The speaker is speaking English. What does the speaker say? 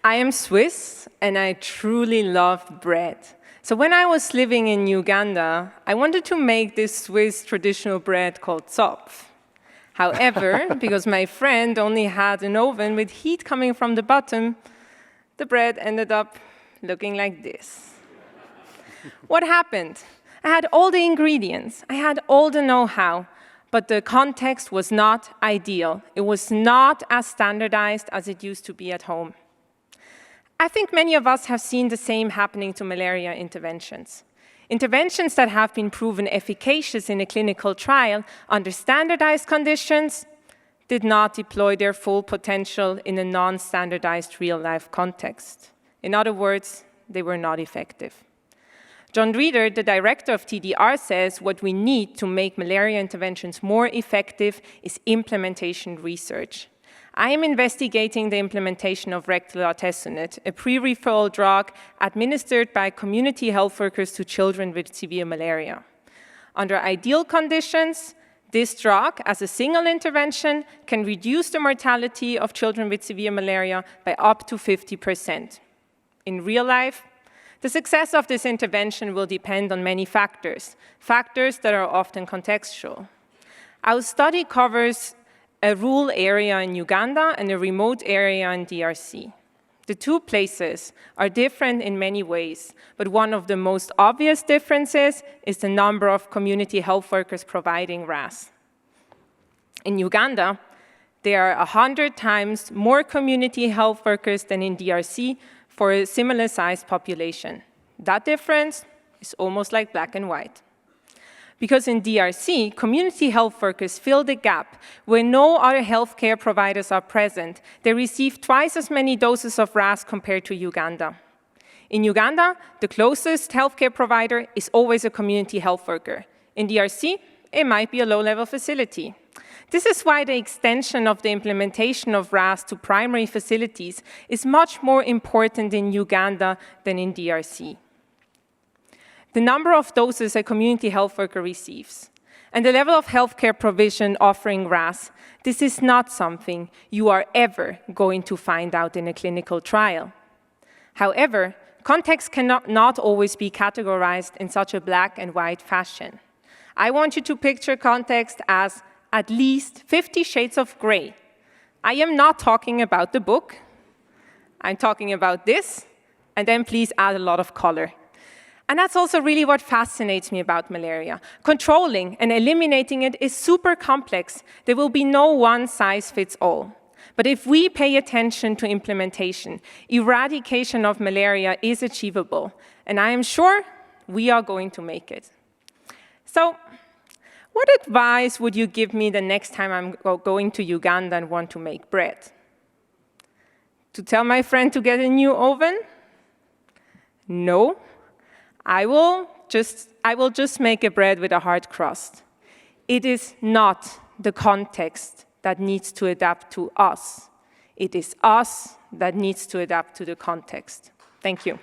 I am Swiss, and I truly love bread. So when I was living in Uganda, I wanted to make this Swiss traditional bread called Zopf. However, because my friend only had an oven with heat coming from the bottom, the bread ended up looking like this. What happened? I had all the ingredients, I had all the know-how, but the context was not ideal. It was not as standardized as it used to be at home. I think many of us have seen the same happening to malaria interventions. Interventions that have been proven efficacious in a clinical trial under standardized conditions did not deploy their full potential in a non-standardized real-life context. In other words, they were not effective. John Reeder, the director of TDR, says what we need to make malaria interventions more effective is implementation research. I am investigating the implementation of rectal artesunate, a pre-referral drug administered by community health workers to children with severe malaria. Under ideal conditions, this drug, as a single intervention, can reduce the mortality of children with severe malaria by up to 50%. In real life, the success of this intervention will depend on many factors that are often contextual. Our study covers a rural area in Uganda and a remote area in DRC. The two places are different in many ways, but one of the most obvious differences is the number of community health workers providing RAS. In Uganda, there are 100 times more community health workers than in DRC for a similar sized population. That difference is almost like black and white. Because in DRC, community health workers fill the gap where no other healthcare providers are present. They receive twice as many doses of RAS compared to Uganda. In Uganda, the closest healthcare provider is always a community health worker. In DRC, it might be a low-level facility. This is why the extension of the implementation of RAS to primary facilities is much more important in Uganda than in DRC. The number of doses a community health worker receives, and the level of healthcare provision offering RAS, this is not something you are ever going to find out in a clinical trial. However, context cannot not always be categorized in such a black and white fashion. I want you to picture context as at least 50 shades of gray. I am not talking about the book. I'm talking about this, and then please add a lot of color. And that's also really what fascinates me about malaria. Controlling and eliminating it is super complex. There will be no one-size-fits-all. But if we pay attention to implementation, eradication of malaria is achievable. And I am sure we are going to make it. So, what advice would you give me the next time I'm going to Uganda and want to make bread? To tell my friend to get a new oven? No. I will just make a bread with a hard crust. It is not the context that needs to adapt to us. It is us that needs to adapt to the context. Thank you.